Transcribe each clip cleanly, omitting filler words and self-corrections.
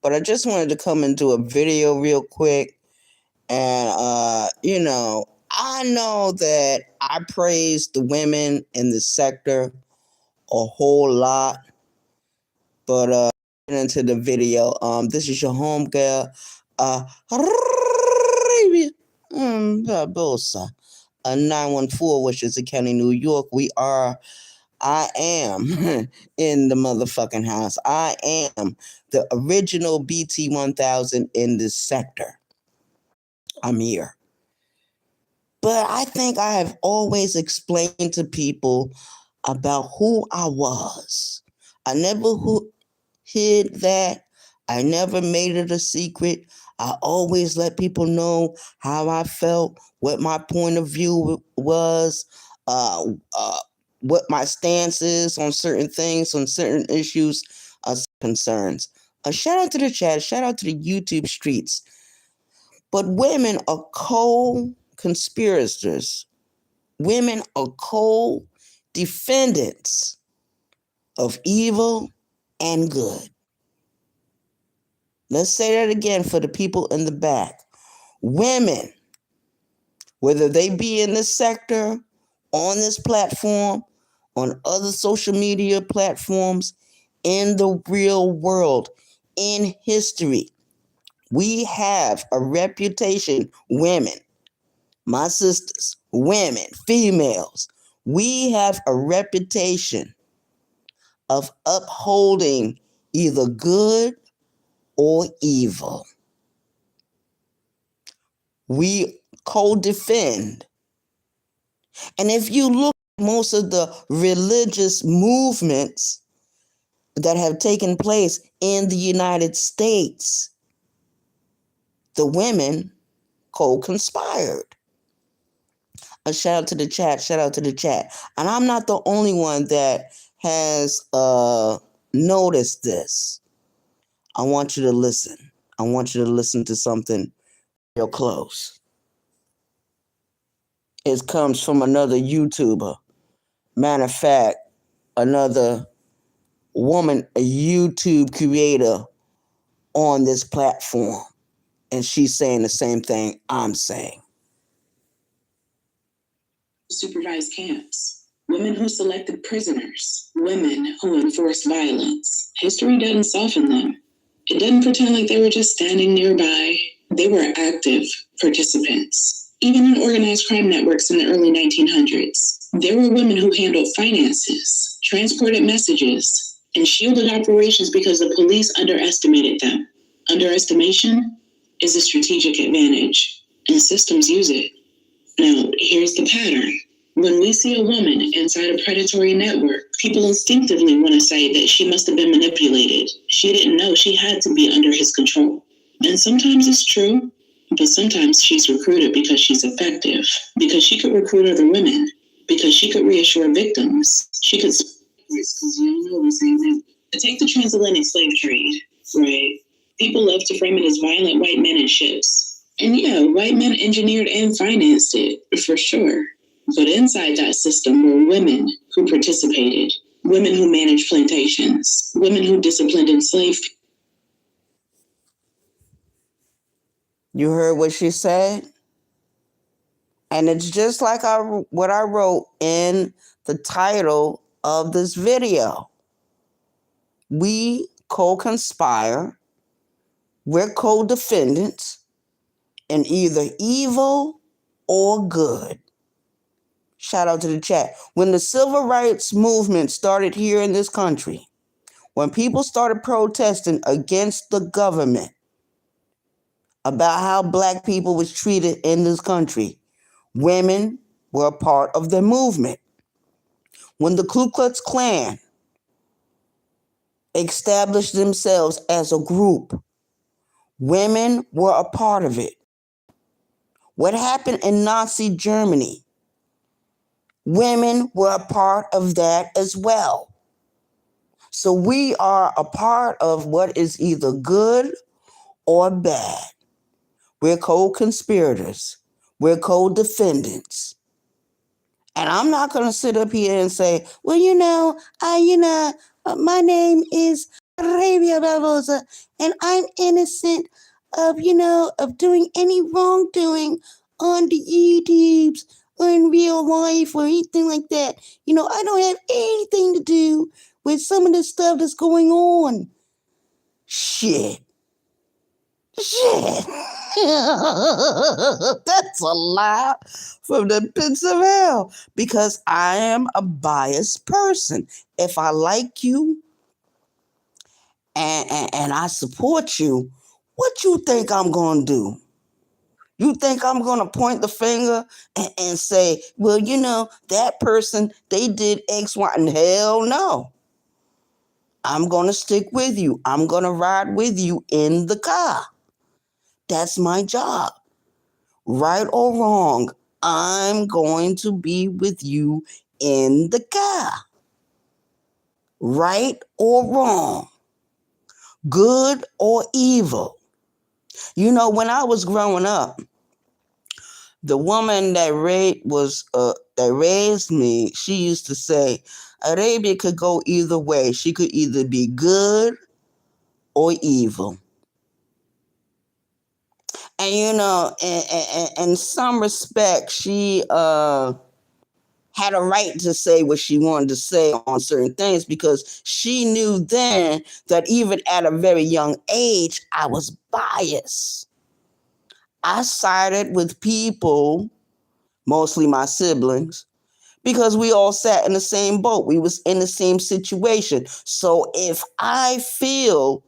but I just wanted to come and do a video real quick. And, I know that I praise the women in the sector a whole lot, but into the video. This is your home girl, Barbosa, 914, which is the county, New York. I am in the motherfucking house. I am the original BT 1000 in this sector. I'm here. But I think I have always explained to people about who I was. I never hid that. I never made it a secret. I always let people know how I felt, what my point of view was, what my stance is on certain things, on certain issues, concerns. A shout out to the chat, shout out to the YouTube streets. But women are co-conspirators. Women are co-defendants of evil and good. Let's say that again for the people in the back. Women, whether they be in this sector, on this platform, on other social media platforms, in the real world, in history, we have a reputation, women, my sisters, women, females, we have a reputation of upholding either good or evil. We co-defend. And if you look at most of the religious movements that have taken place in the United States, the women co-conspired. A shout out to the chat, shout out to the chat. And I'm not the only one that has noticed this. I want you to listen. I want you to listen to something real close. It comes from another YouTuber. Matter of fact, another woman, a YouTube creator on this platform. And she's saying the same thing I'm saying. Supervised camps, women who selected prisoners, women who enforced violence. History doesn't soften them. It doesn't pretend like they were just standing nearby. They were active participants. Even in organized crime networks in the early 1900s, there were women who handled finances, transported messages, and shielded operations because the police underestimated them. Underestimation is a strategic advantage, and systems use it. Now, here's the pattern. When we see a woman inside a predatory network, people instinctively want to say that she must have been manipulated. She didn't know she had to be under his control. And sometimes it's true, but sometimes she's recruited because she's effective, because she could recruit other women, because she could reassure victims. She could, because you know the same thing. Take the transatlantic slave trade, right? People love to frame it as violent white men in ships. And yeah, white men engineered and financed it, for sure. But inside that system were women who participated, women who managed plantations, women who disciplined enslaved. You heard what she said? And it's just like what I wrote in the title of this video. We co-conspire, we're co-defendants in either evil or good. Shout out to the chat. When the civil rights movement started here in this country, when people started protesting against the government about how black people was treated in this country, women were a part of the movement. When the Ku Klux Klan established themselves as a group, women were a part of it. What happened in Nazi Germany? Women were a part of that as well. So we are a part of what is either good or bad. We're co-conspirators. We're co-defendants. And I'm not going to sit up here and say, well, my name is Arabia Barbosa, and I'm innocent of, of doing any wrongdoing on the YouTubes or in real life or anything like that. I don't have anything to do with some of the stuff that's going on. Shit. That's a lie from the pits of hell, because I am a biased person. If I like you and I support you, what you think I'm going to do? You think I'm going to point the finger and say, well, that person, they did X, Y, and hell no. I'm going to stick with you. I'm going to ride with you in the car. That's my job. Right or wrong, I'm going to be with you in the car. Right or wrong, good or evil. When I was growing up, the woman that raised me, she used to say, Arabia could go either way. She could either be good or evil. And in some respect, she had a right to say what she wanted to say on certain things, because she knew then that even at a very young age, I was biased. I sided with people, mostly my siblings, because we all sat in the same boat. We was in the same situation. So if I feel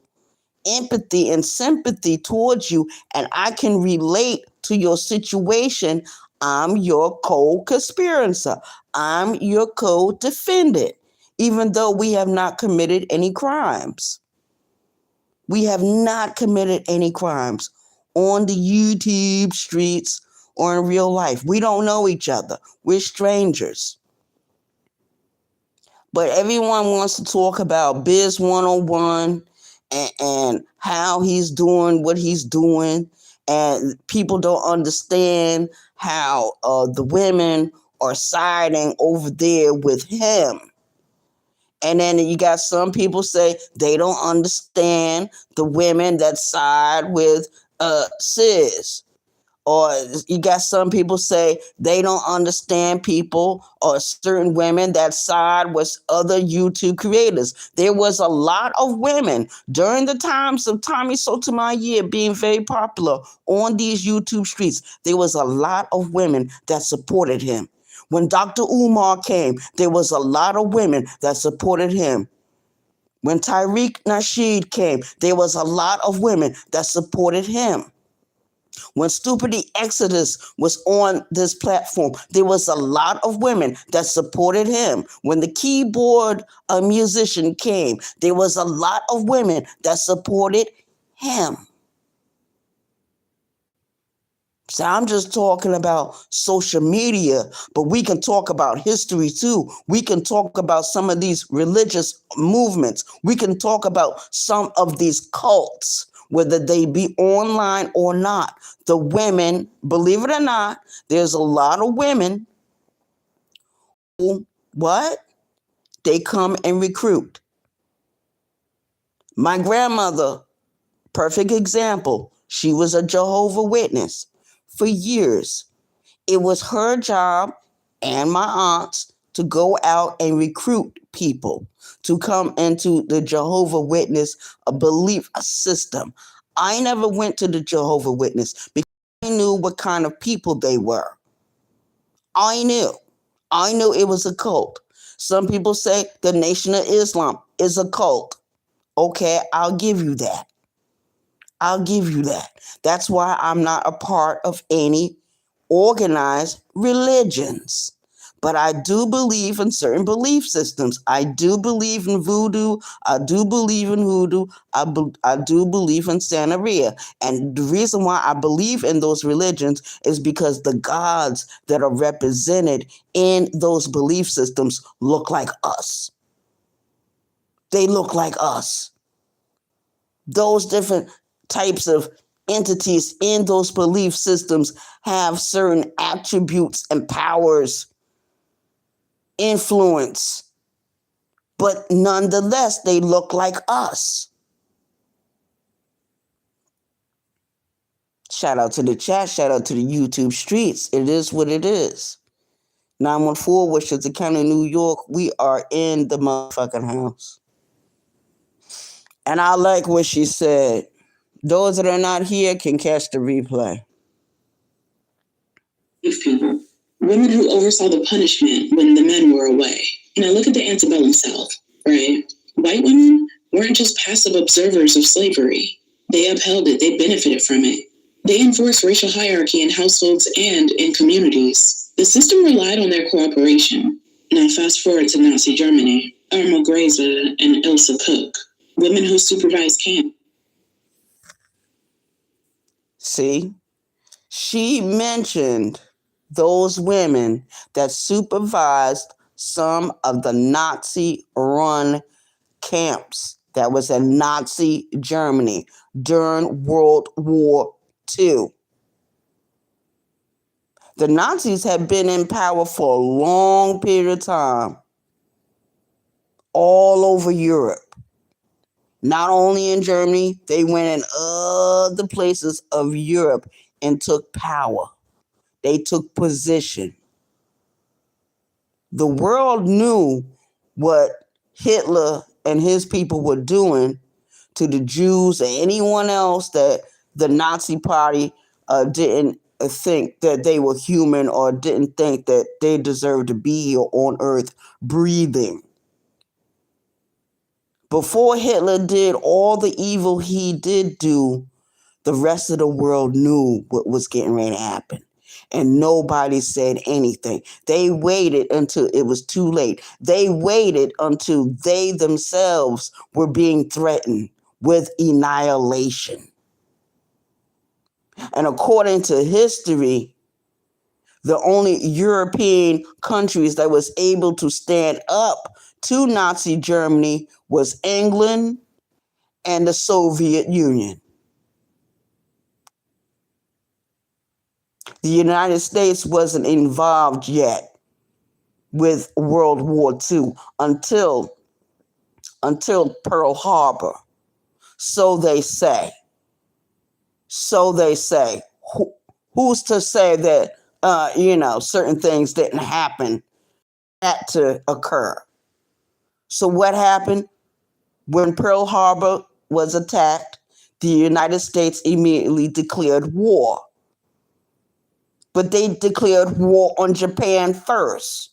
empathy and sympathy towards you and I can relate to your situation, I'm your co-conspirator. I'm your co-defendant, even though we have not committed any crimes. We have not committed any crimes on the YouTube streets or in real life. We don't know each other. We're strangers. But everyone wants to talk about Biz 101 and how he's doing what he's doing. And people don't understand how the women are siding over there with him. And then you got some people say they don't understand the women that side with sis. Or you got some people say they don't understand people or certain women that side with other YouTube creators. There was a lot of women during the times of Tommy Sotomayor being very popular on these YouTube streets. There was a lot of women that supported him. When Dr. Umar came, there was a lot of women that supported him. When Tariq Nasheed came, there was a lot of women that supported him. When Stupidity Exodus was on this platform, there was a lot of women that supported him. When the keyboard musician came, there was a lot of women that supported him. So I'm just talking about social media, but we can talk about history too. We can talk about some of these religious movements. We can talk about some of these cults, whether they be online or not. The women, believe it or not, there's a lot of women who, they come and recruit. My grandmother, perfect example, she was a Jehovah's Witness for years. It was her job and my aunt's to go out and recruit people to come into the Jehovah's Witness belief system. I never went to the Jehovah's Witness because I knew what kind of people they were. I knew it was a cult. Some people say the Nation of Islam is a cult. Okay, I'll give you that. That's why I'm not a part of any organized religions. But I do believe in certain belief systems. I do believe in voodoo. I do believe in hoodoo. I do believe in Santeria. And the reason why I believe in those religions is because the gods that are represented in those belief systems look like us. They look like us. Those different types of entities in those belief systems have certain attributes and powers, influence, but nonetheless, they look like us. Shout out to the chat. Shout out to the YouTube streets. It is what it is. 914 Westchester County, New York. We are in the motherfucking house. And I like what she said. Those that are not here can catch the replay. People, women who oversaw the punishment when the men were away. Look at the antebellum South, right? White women weren't just passive observers of slavery. They upheld it. They benefited from it. They enforced racial hierarchy in households and in communities. The system relied on their cooperation. Now fast forward to Nazi Germany. Irma Grazer and Ilsa Cook, women who supervised camp. See? She mentioned those women that supervised some of the Nazi-run camps that was in Nazi Germany during World War II. The Nazis had been in power for a long period of time all over Europe. Not only in Germany, they went in other places of Europe and took power. They took position. The world knew what Hitler and his people were doing to the Jews or anyone else that the Nazi Party didn't think that they were human or didn't think that they deserved to be here on earth breathing. Before Hitler did all the evil he did do, the rest of the world knew what was getting ready to happen. And nobody said anything. They waited until it was too late. They waited until they themselves were being threatened with annihilation. And according to history, the only European countries that was able to stand up to Nazi Germany was England and the Soviet Union. The United States wasn't involved yet with World War II until Pearl Harbor. So they say. Who's to say that, certain things didn't happen that to occur? So what happened when Pearl Harbor was attacked? The United States immediately declared war. But they declared war on Japan first.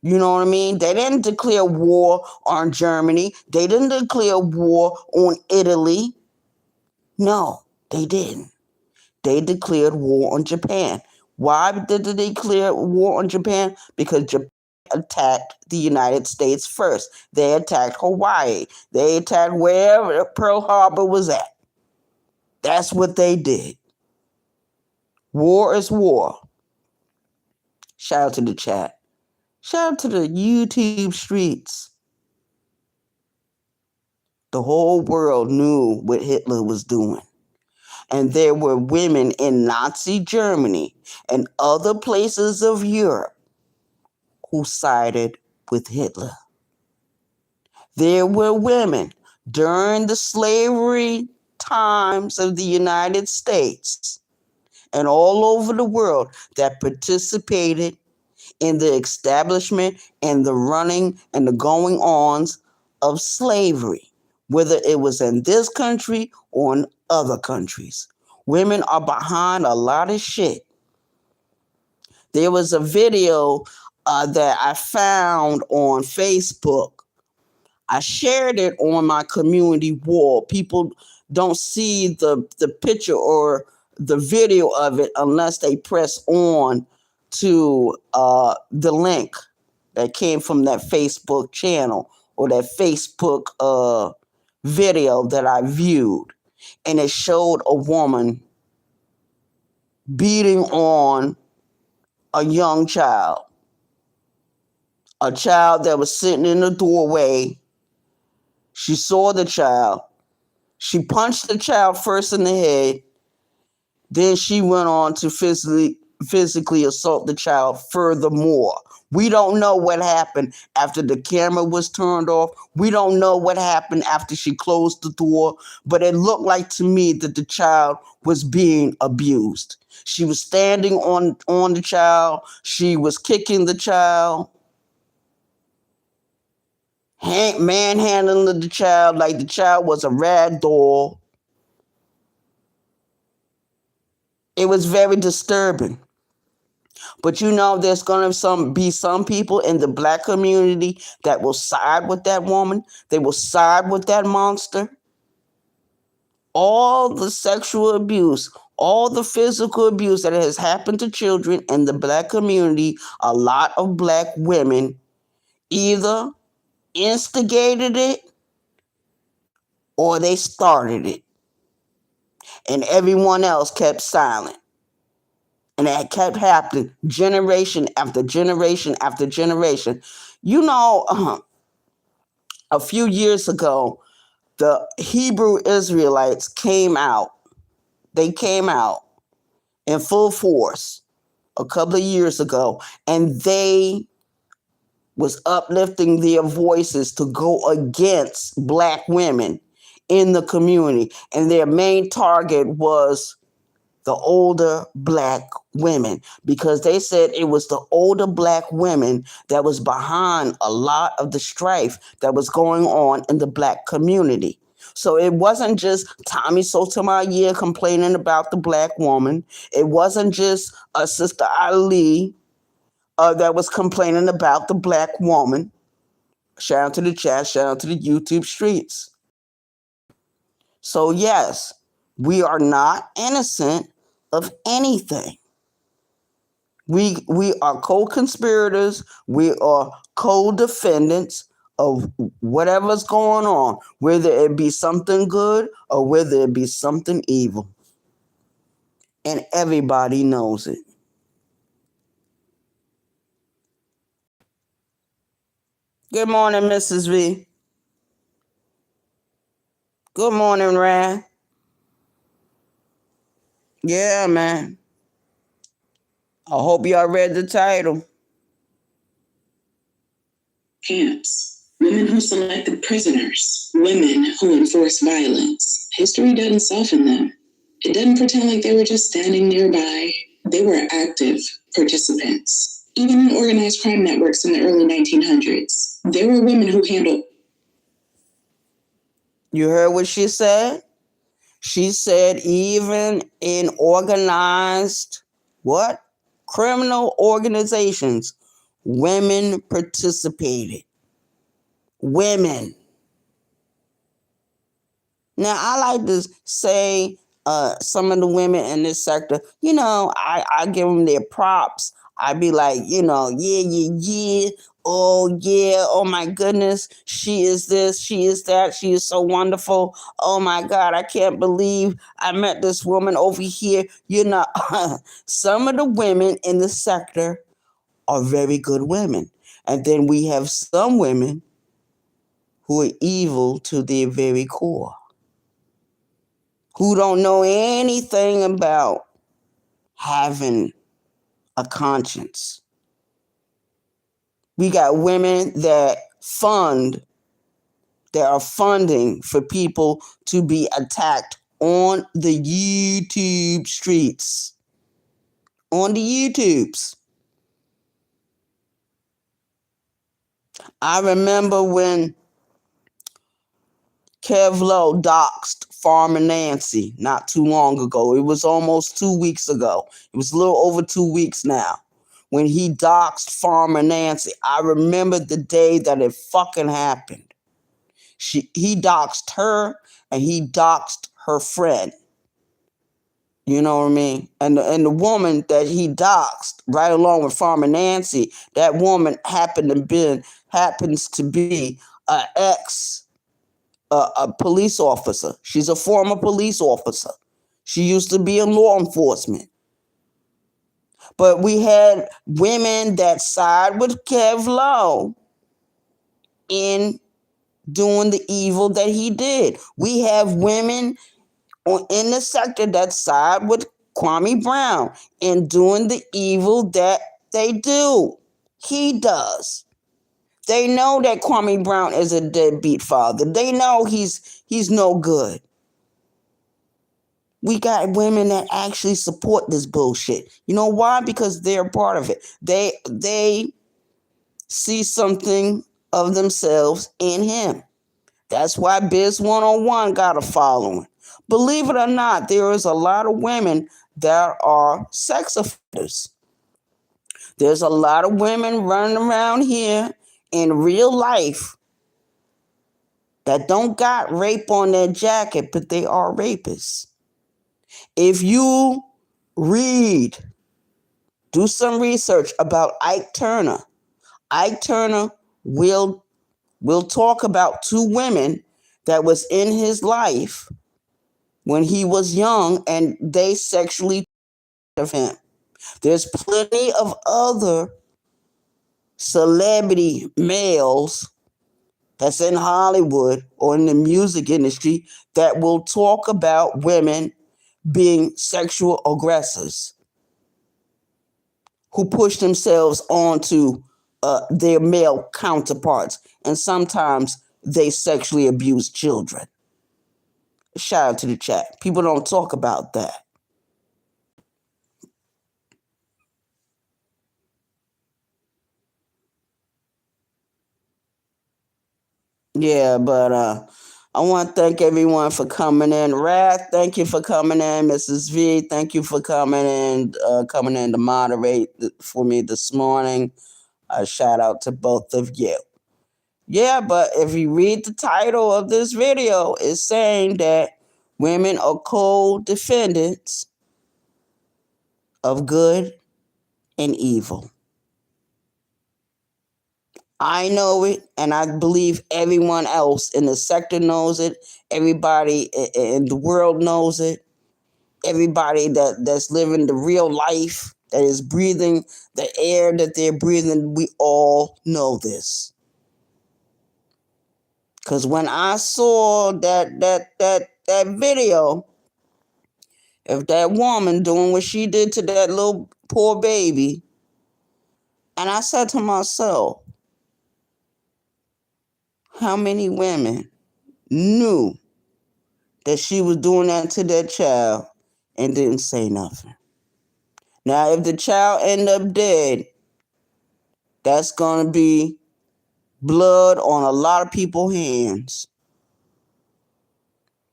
You know what I mean? They didn't declare war on Germany. They didn't declare war on Italy. No, they didn't. They declared war on Japan. Why did they declare war on Japan? Because Japan attacked the United States first. They attacked Hawaii. They attacked wherever Pearl Harbor was at. That's what they did. War is war. Shout out to the chat. Shout out to the YouTube streets. The whole world knew what Hitler was doing. And there were women in Nazi Germany and other places of Europe who sided with Hitler. There were women during the slavery times of the United States and all over the world that participated in the establishment and the running and the going ons of slavery, whether it was in this country or in other countries. Women are behind a lot of shit. There was a video that I found on Facebook. I shared it on my community wall. People don't see the picture or the video of it unless they press on to the link that came from that Facebook channel or that Facebook video that I viewed. And it showed a woman beating on a young child. A child that was sitting in the doorway. She saw the child. She punched the child first in the head. Then she went on to physically physically assault the child furthermore. We don't know what happened after the camera was turned off. We don't know what happened after she closed the door, but it looked like to me that the child was being abused. She was standing on the child. She was kicking the child, manhandling the child like the child was a rag doll. It was very disturbing. But there's going to be some people in the Black community that will side with that woman. They will side with that monster. All the sexual abuse, all the physical abuse that has happened to children in the Black community, a lot of Black women either instigated it or they started it. And everyone else kept silent. And that kept happening generation after generation after generation. A few years ago, the Hebrew Israelites came out. They came out in full force a couple of years ago, and they was uplifting their voices to go against Black women in the community. And their main target was the older Black women, because they said it was the older Black women that was behind a lot of the strife that was going on in the Black community. So it wasn't just Tommy Sotomayor complaining about the Black woman. It wasn't just Sister Ali that was complaining about the Black woman. Shout out to the chat, shout out to the YouTube streets. So yes, we are not innocent of anything. We are co-conspirators. We are co-defendants of whatever's going on, whether it be something good or whether it be something evil. And everybody knows it. Good morning, Mrs. V. Good morning, Rand. Yeah, man. I hope y'all read the title. Camps. Women who selected prisoners. Women who enforced violence. History doesn't soften them. It doesn't pretend like they were just standing nearby. They were active participants. Even in organized crime networks in the early 1900s, there were women who handled. You heard what she said? She said even in organized, what? Criminal organizations, women participated. Women. Now, I like to say some of the women in this sector, I give them their props. I'd be like, yeah. Oh, yeah. Oh, my goodness. She is this. She is that. She is so wonderful. Oh, my God. I can't believe I met this woman over here. Some of the women in the sector are very good women. And then we have some women who are evil to their very core, who don't know anything about having a conscience. We got women that are funding for people to be attacked on the YouTube streets. On the YouTubes. I remember when Kev Lowe doxed Farmer Nancy not too long ago. It was almost 2 weeks ago. It was a little over 2 weeks now. When he doxed Farmer Nancy, I remember the day that it fucking happened. He doxed her and he doxed her friend. You know what I mean? And the woman that he doxed right along with Farmer Nancy, that woman happens to be an a police officer. She's a former police officer. She used to be in law enforcement. But we had women that side with Kev Lowe in doing the evil that he did. We have women in the sector that side with Kwame Brown in doing the evil that they do. He does. They know that Kwame Brown is a deadbeat father. They know he's no good. We got women that actually support this bullshit. You know why? Because they're a part of it. They see something of themselves in him. That's why Biz 101 got a following. Believe it or not, there is a lot of women that are sex offenders. There's a lot of women running around here in real life that don't got rape on their jacket, but they are rapists. If you do some research about Ike Turner will talk about two women that was in his life when he was young and they sexually of him. There's plenty of other celebrity males that's in Hollywood or in the music industry that will talk about women being sexual aggressors who push themselves onto their male counterparts, and sometimes they sexually abuse children. Shout out to the chat. People don't talk about that. Yeah, but I want to thank everyone for coming in. Wrath, thank you for coming in. Mrs. V, thank you for coming in to moderate for me this morning. Shout out to both of you. Yeah, but if you read the title of this video, it's saying that women are co-defendants of good and evil. I know it, and I believe everyone else in the sector knows it. Everybody in the world knows it. Everybody that's living the real life, that is breathing the air that they're breathing, we all know this. Because when I saw that video of that woman doing what she did to that little poor baby, and I said to myself, how many women knew that she was doing that to that child and didn't say nothing? Now, if the child end up dead, that's going to be blood on a lot of people's hands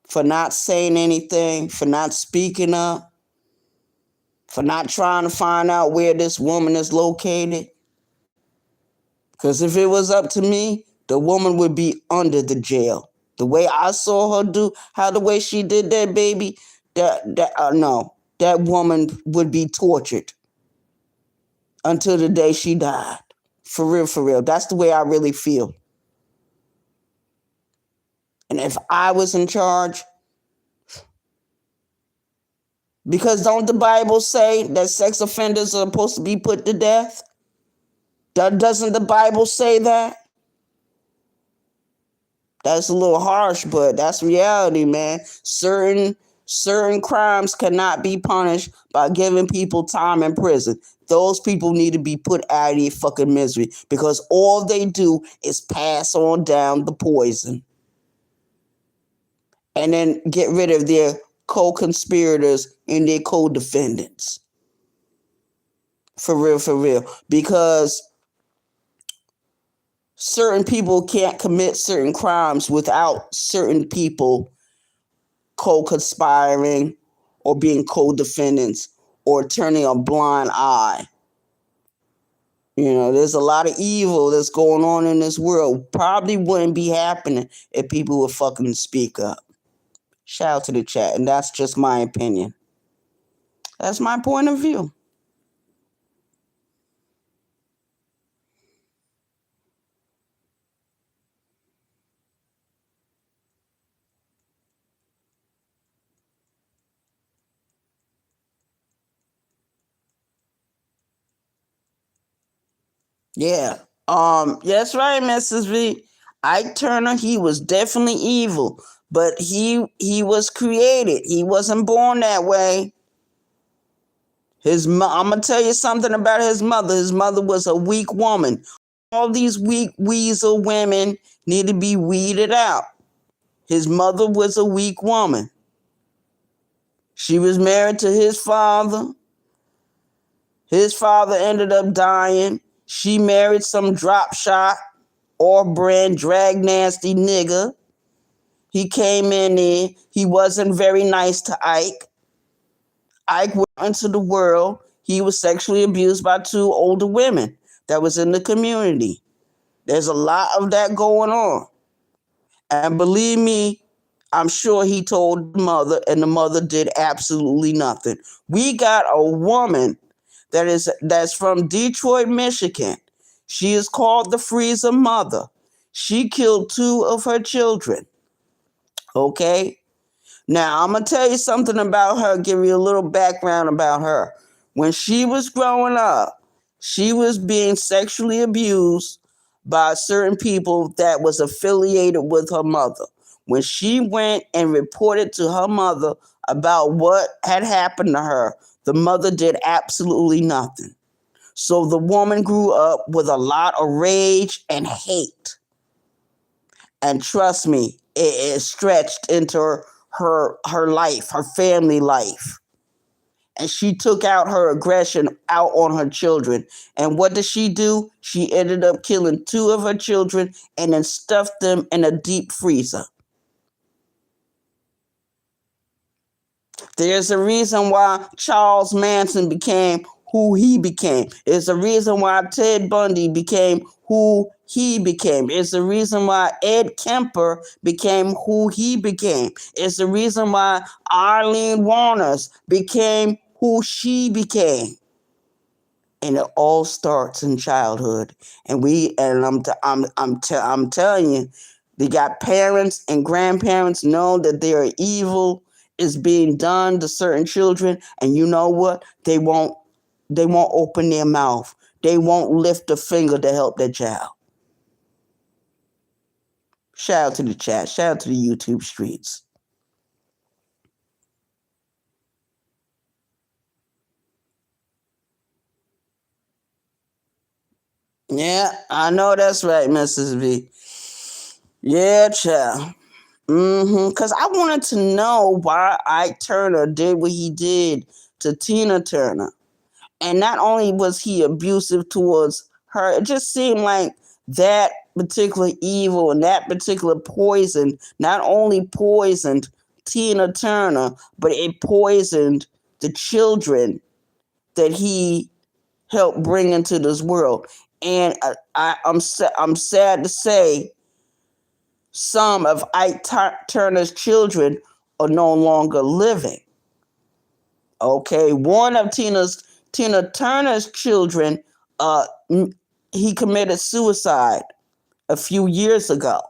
for not saying anything, for not speaking up, for not trying to find out where this woman is located. Because if it was up to me, the woman would be under the jail. The way I saw her do, the way she did that baby, that woman would be tortured until the day she died. For real, for real. That's the way I really feel. And if I was in charge, because don't the Bible say that sex offenders are supposed to be put to death? Doesn't the Bible say that? That's a little harsh, but that's reality, man. Certain crimes cannot be punished by giving people time in prison. Those people need to be put out of their fucking misery because all they do is pass on down the poison and then get rid of their co-conspirators and their co-defendants. For real, for real. Because certain people can't commit certain crimes without certain people co-conspiring or being co-defendants or turning a blind eye. You know, there's a lot of evil that's going on in this world. Probably wouldn't be happening if people would fucking speak up. Shout out to the chat. And that's just my opinion. That's my point of view. Yeah. That's right, Mrs. V. Ike Turner, he was definitely evil, but he was created. He wasn't born that way. I'm gonna tell you something about his mother. His mother was a weak woman. All these weak weasel women need to be weeded out. His mother was a weak woman. She was married to his father. His father ended up dying. She married some drop shot or brand drag nasty nigga. He came in there. He wasn't very nice to Ike. Ike went into the world. He was sexually abused by 2 older women that was in the community. There's a lot of that going on. And believe me, I'm sure he told the mother, and the mother did absolutely nothing. We got a woman that's from Detroit, Michigan. She is called the Freezer Mother. She killed 2 of her children. Okay? Now, I'm going to tell you something about her, give you a little background about her. When she was growing up, she was being sexually abused by certain people that was affiliated with her mother. When she went and reported to her mother about what had happened to her, the mother did absolutely nothing. So the woman grew up with a lot of rage and hate. And trust me, it stretched into her life, her family life. And she took out her aggression out on her children. And what did she do? She ended up killing 2 of her children and then stuffed them in a deep freezer. There's a reason why Charles Manson became who he became. There's a reason why Ted Bundy became who he became. It's the reason why Ed Kemper became who he became. It's the reason why Arlene Warners became who she became. And it all starts in childhood. And I'm telling you, they got parents and grandparents know that they are evil is being done to certain children, and you know what? They won't open their mouth. They won't lift a finger to help their child. Shout out to the chat. Shout out to the YouTube streets. Yeah, I know that's right, Mrs. V. Yeah, child. Because I wanted to know why Ike Turner did what he did to Tina Turner. And not only was he abusive towards her, it just seemed like that particular evil and that particular poison not only poisoned Tina Turner, but it poisoned the children that he helped bring into this world. And I'm sad to say some of Ike Turner's children are no longer living. Okay, one of Tina Turner's children, he committed suicide a few years ago.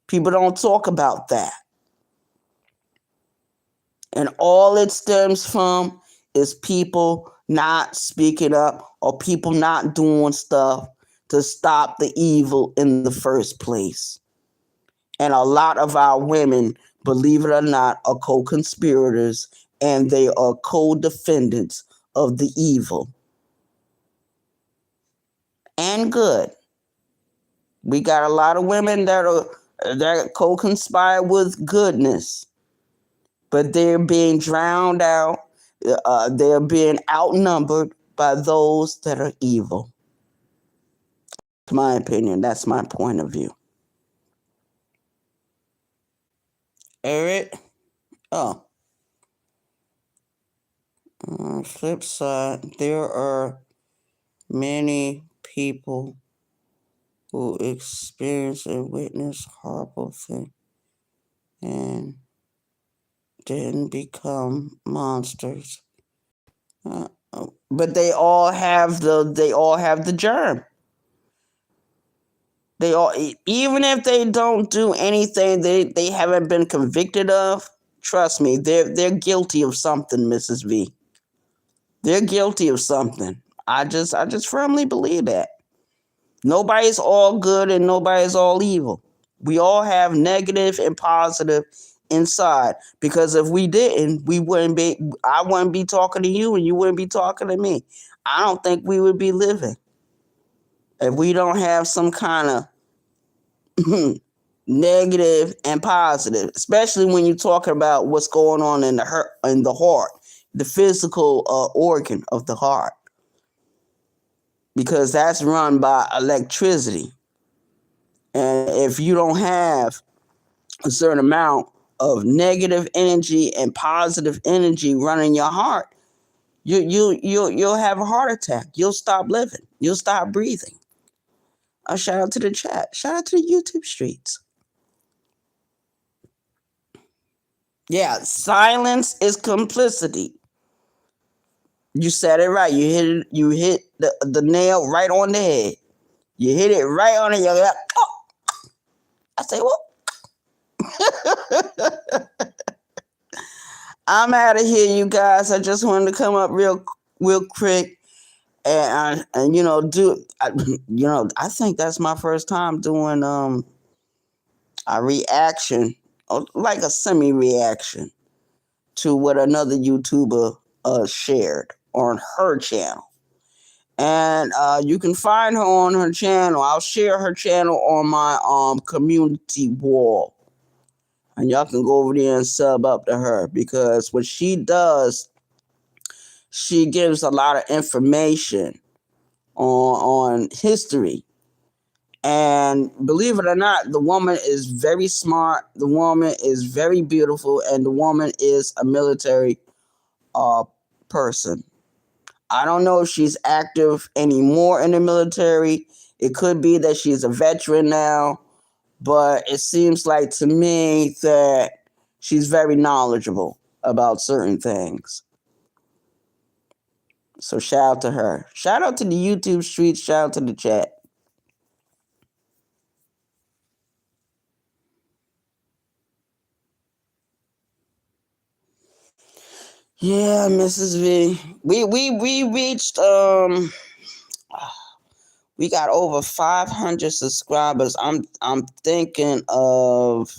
People don't talk about that. And all it stems from is people not speaking up or people not doing stuff to stop the evil in the first place. And a lot of our women, believe it or not, are co-conspirators and they are co-defendants of the evil. And good. We got a lot of women that co-conspire with goodness, but they're being drowned out. They're being outnumbered by those that are evil. That's my opinion. That's my point of view. Eric? Oh. Flip side, there are many people who experience and witness horrible things and then become monsters. But they all have the germ. They all, even if they don't do anything they haven't been convicted of, trust me, they're guilty of something, Mrs. V. They're guilty of something. I just firmly believe that. Nobody's all good and nobody's all evil. We all have negative and positive inside. Because if we didn't, I wouldn't be talking to you and you wouldn't be talking to me. I don't think we would be living if we don't have some kind of negative and positive, especially when you're talking about what's going on in the heart, the physical organ of the heart, because that's run by electricity. And if you don't have a certain amount of negative energy and positive energy running your heart, you'll have a heart attack. You'll stop living. You'll stop breathing. A shout out to the chat. Shout out to the YouTube streets. Yeah, silence is complicity. You said it right. You hit the nail right on the head. You hit it right on the head. Like, oh. I say, well, I'm out of here, you guys. I just wanted to come up real quick and I think that's my first time doing a reaction, or like a semi-reaction to what another YouTuber shared on her channel. And you can find her on her channel. I'll share her channel on my community wall. And y'all can go over there and sub up to her, because what she does, she gives a lot of information on history. And believe it or not, the woman is very smart. The woman is very beautiful. And the woman is a military person. I don't know if she's active anymore in the military. It could be that she's a veteran now. But it seems like to me that she's very knowledgeable about certain things. So shout out to her. Shout out to the YouTube streets. Shout out to the chat. Yeah, Mrs. V. We reached we got over 500 subscribers. I'm thinking of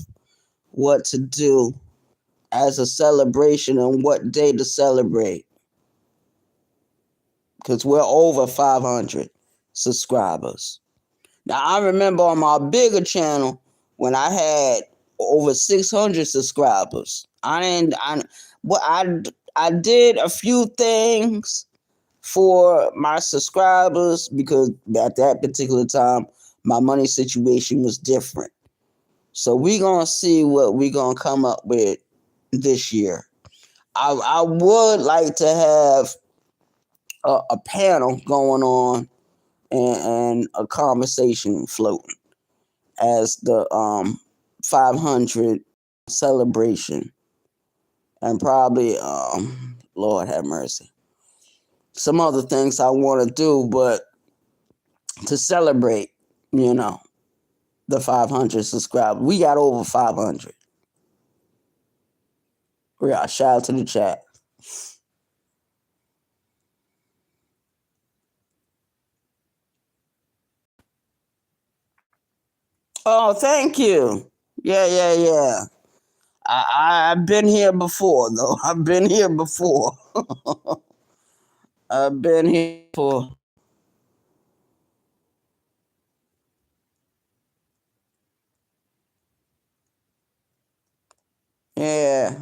what to do as a celebration and what day to celebrate, because we're over 500 subscribers. Now, I remember on my bigger channel when I had over 600 subscribers. I did a few things for my subscribers, because at that particular time my money situation was different. So we gonna see what we gonna come up with this year. I would like to have a panel going on and a conversation floating as the 500 celebration, and probably Lord have mercy, some other things I want to do, but to celebrate, the 500 subscribers. We got over 500. Yeah, shout out to the chat. Oh, thank you. Yeah. I've been here before, though. I've been here before. I've been here before. Yeah.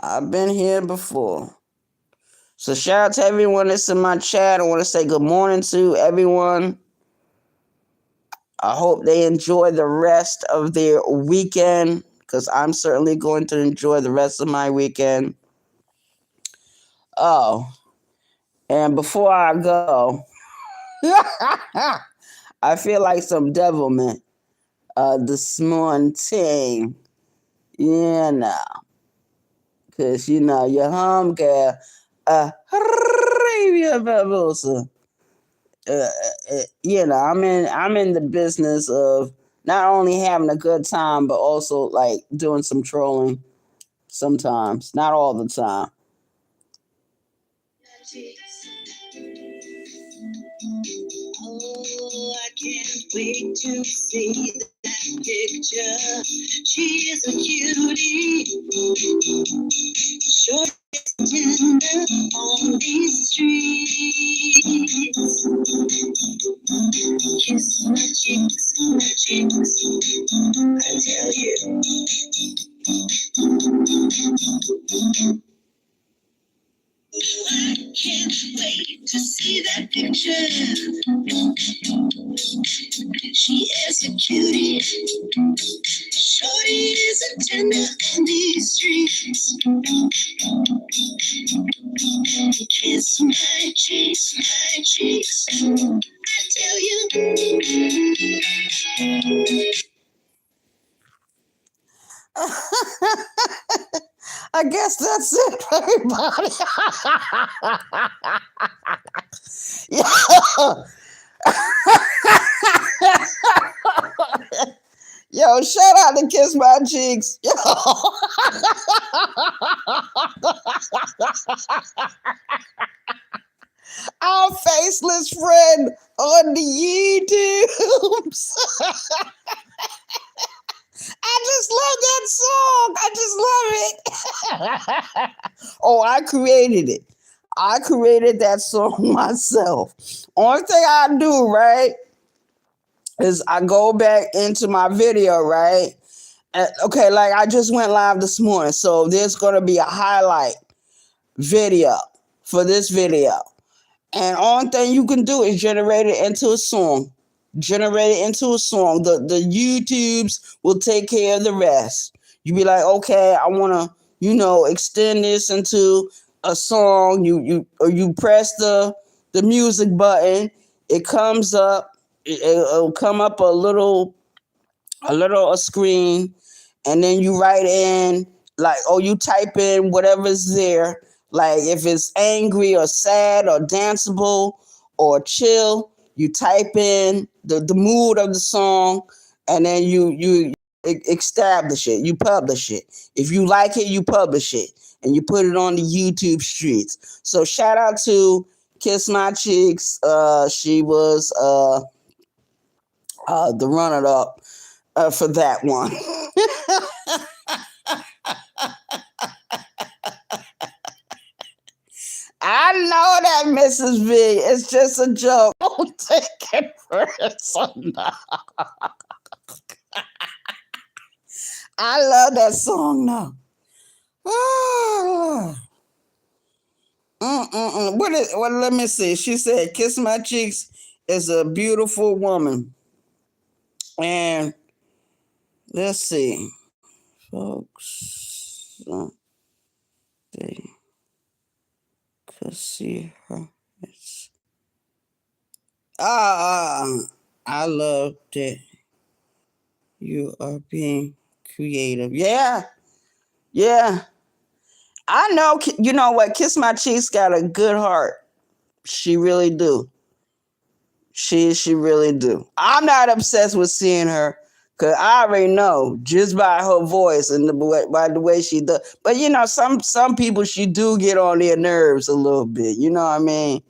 I've been here before. So shout out to everyone that's in my chat. I want to say good morning to everyone. I hope they enjoy the rest of their weekend, because I'm certainly going to enjoy the rest of my weekend. Oh, and before I go, I feel like some devilment this morning. Because, your home girl, I'm in the business of not only having a good time, but also like doing some trolling sometimes, not all the time. Oh, I can't wait to see that picture. She is a cutie, short and tender on these streets. Kiss my cheeks, I tell you. I can't wait to see that picture. She is a cutie. Shorty is a tender on these streets. Kiss my cheeks. I tell you. I guess that's it, everybody. Yo, shout out to Kiss My Cheeks. Yo. Our faceless friend on the YouTubes. I just love that song. I just love it. Oh, I created it. I created that song myself. Only thing I do, right, is I go back into my video, right? Okay, like I just went live this morning, so there's gonna be a highlight video for this video. And only thing you can do is generate it into a song. Generate it into a song. The YouTubes will take care of the rest. You be like, okay, I wanna, extend this into a song. You press the music button. It comes up. It'll come up a screen, and then you write in you type in whatever's there, like if it's angry or sad or danceable or chill, you type in the mood of the song, and then you establish it, you publish it. If you like it, you publish it and you put it on the YouTube streets. So shout out to Kiss My Cheeks. She was the runner up for that one. I know that, Mrs. V. It's just a joke. Don't take it personal. I love that song now. Let me see. She said, Kiss My Cheeks is a beautiful woman. And let's see, folks. They could see her. I love that you are being creative. Yeah. I know. You know what? Kiss My Cheeks got a good heart. She really do. She really do. I'm not obsessed with seeing her, because I already know just by her voice and by the way she does. But some people, she do get on their nerves a little bit. You know what I mean?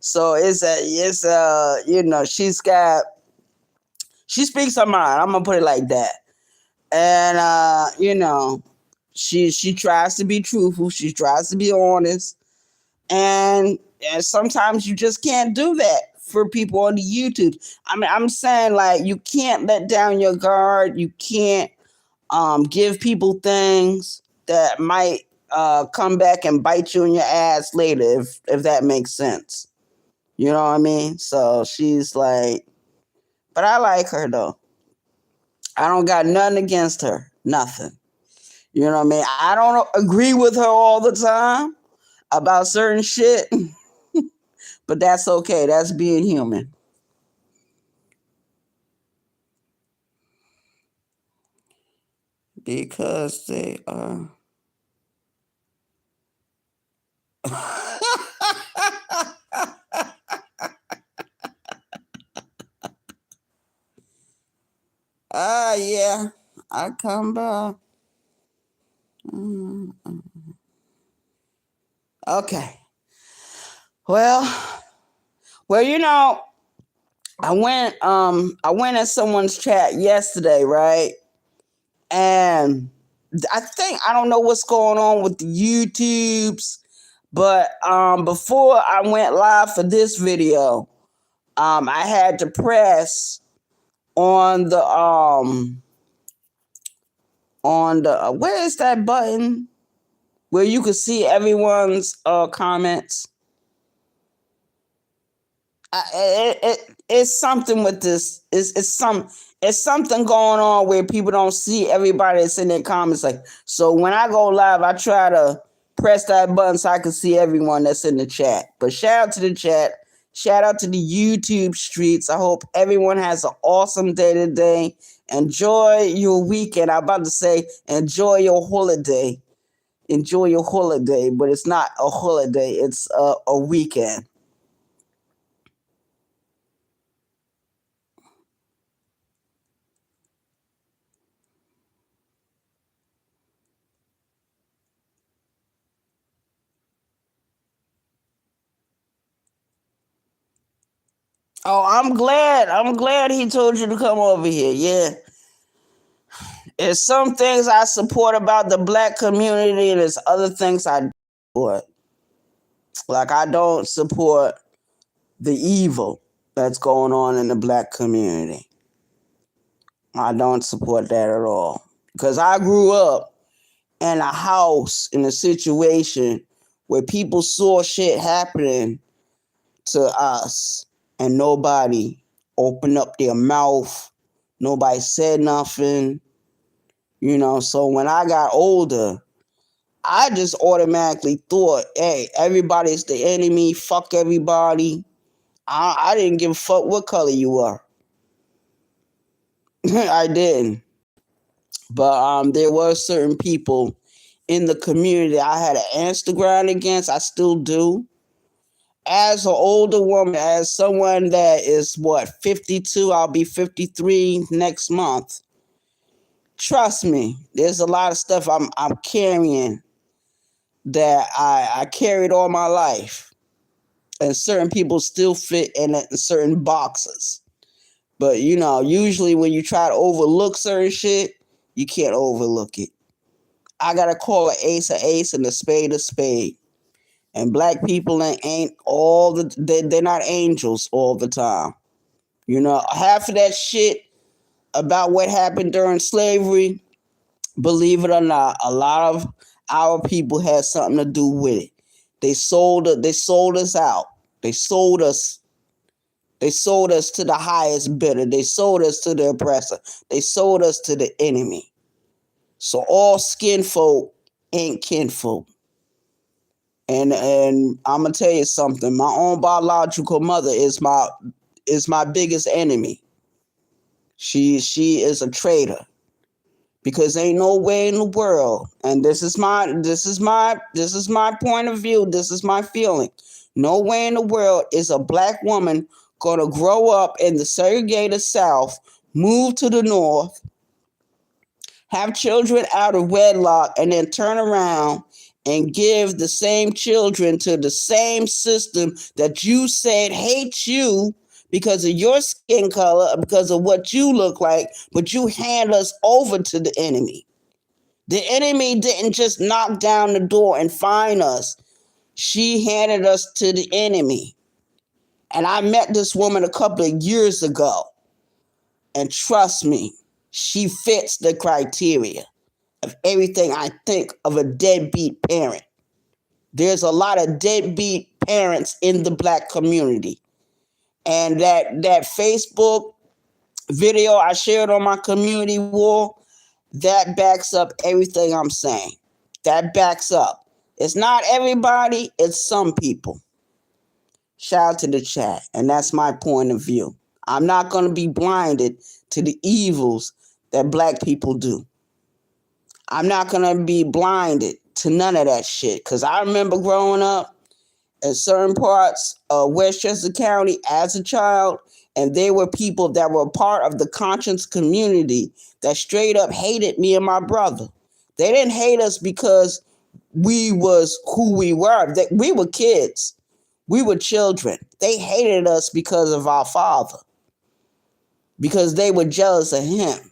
So she speaks her mind. I'm gonna put it like that. And she tries to be truthful. She tries to be honest. And sometimes you just can't do that for people on the YouTube. I mean, I'm saying, like, you can't let down your guard. You can't give people things that might come back and bite you in your ass later, if that makes sense. You know what I mean? So she's like, but I like her though. I don't got nothing against her. Nothing. You know what I mean? I don't agree with her all the time about certain shit, but that's okay. That's being human. Because they are. Yeah. I come by. Okay. Well, I went in someone's chat yesterday, right? And I don't know what's going on with the YouTubes, but before I went live for this video, I had to press on the where is that button where you can see everyone's comments. It's something with this. It's something going on where people don't see everybody that's in their comments. Like, so when I go live, I try to press that button so I can see everyone that's in the chat. But shout out to the chat. Shout out to the YouTube streets. I hope everyone has an awesome day today. Enjoy your weekend. I'm about to say enjoy your holiday. Enjoy your holiday, but it's not a holiday. It's a weekend. Oh, I'm glad. I'm glad he told you to come over here. Yeah. There's some things I support about the black community, and there's other things I don't support. Like, I don't support the evil that's going on in the black community. I don't support that at all. Because I grew up in a house, in a situation where people saw shit happening to us and nobody opened up their mouth. Nobody said nothing. So when I got older, I just automatically thought, hey, everybody's the enemy. Fuck everybody. I didn't give a fuck what color you are. I didn't. But there were certain people in the community I had an Instagram against. I still do. As an older woman, as someone that is 52, I'll be 53 next month. Trust me, there's a lot of stuff I'm carrying that I carried all my life. And certain people still fit in certain boxes. But usually when you try to overlook certain shit, you can't overlook it. I gotta call an ace and a spade a spade. And black people ain't they're not angels all the time. Half of that shit about what happened during slavery, believe it or not, a lot of our people had something to do with it. They sold us out. They sold us to the highest bidder. They sold us to the oppressor. They sold us to the enemy. So all skin folk ain't kinfolk. And I'm gonna tell you something. My own biological mother is my biggest enemy. She is a traitor. Because ain't no way in the world, and this is my point of view, this is my feeling. No way in the world is a black woman gonna grow up in the segregated South, move to the North, have children out of wedlock, and then turn around and give the same children to the same system that you said hates you because of your skin color, because of what you look like, but you hand us over to the enemy. The enemy didn't just knock down the door and find us. She handed us to the enemy. And I met this woman a couple of years ago. And trust me, she fits the criteria of everything I think of a deadbeat parent. There's a lot of deadbeat parents in the black community. And that Facebook video I shared on my community wall, that backs up everything I'm saying. That backs up. It's not everybody, it's some people. Shout out to the chat. And that's my point of view. I'm not going to be blinded to the evils that black people do. I'm not going to be blinded to none of that shit. Because I remember growing up in certain parts of Westchester County as a child, and there were people that were part of the conscience community that straight up hated me and my brother. They didn't hate us because we was who we were. We were kids. We were children. They hated us because of our father. because they were jealous of him.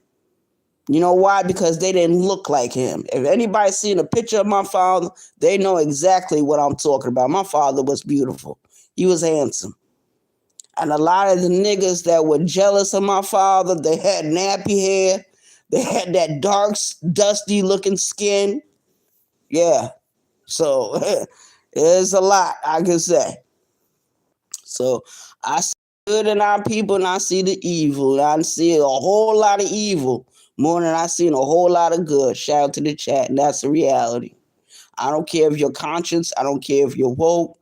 You know why? Because they didn't look like him. If anybody's seen a picture of my father, they know exactly what I'm talking about. My father was beautiful. He was handsome. And a lot of the niggas that were jealous of my father, they had nappy hair. They had that dark, dusty looking skin. Yeah. So there's a lot I can say. So I see good in our people and I see the evil. I see a whole lot of evil more than I seen a whole lot of good. Shout out to the chat. And that's the reality. I don't care if you're conscious. I don't care if you're woke.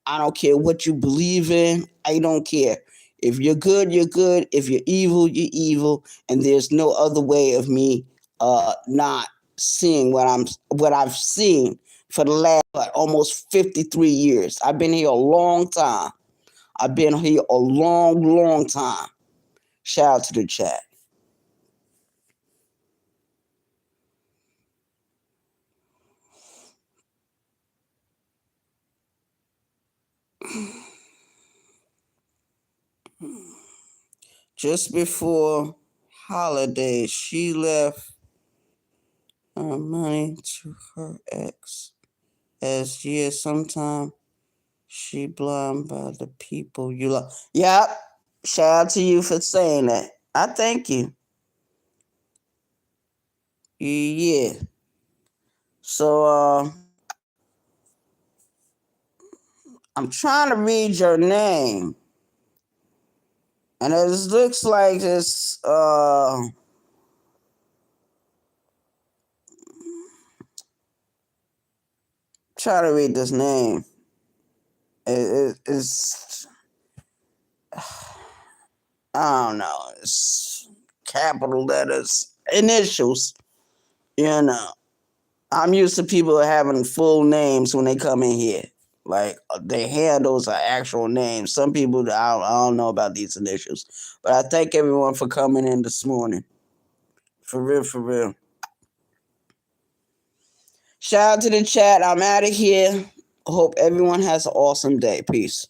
I don't care what you believe in. I don't care. If you're good, you're good. If you're evil, you're evil. And there's no other way of me not seeing what I've seen for the last almost 53 years. I've been here a long time. I've been here a long, long time. Shout out to the chat. Just before holidays, she left her money to her ex. As years, sometimes she blind by the people you love. Yep. Shout out to you for saying that. I thank you. Yeah. So I'm trying to read your name. And it looks like this try to read this name. It's I don't know. It's capital letters, initials. You know, I'm used to people having full names when they come in here. Like their handles are actual names. Some people I don't know about these initials, but I thank everyone for coming in this morning. For real, for real. Shout out to the chat. I'm out of here. Hope everyone has an awesome day. Peace.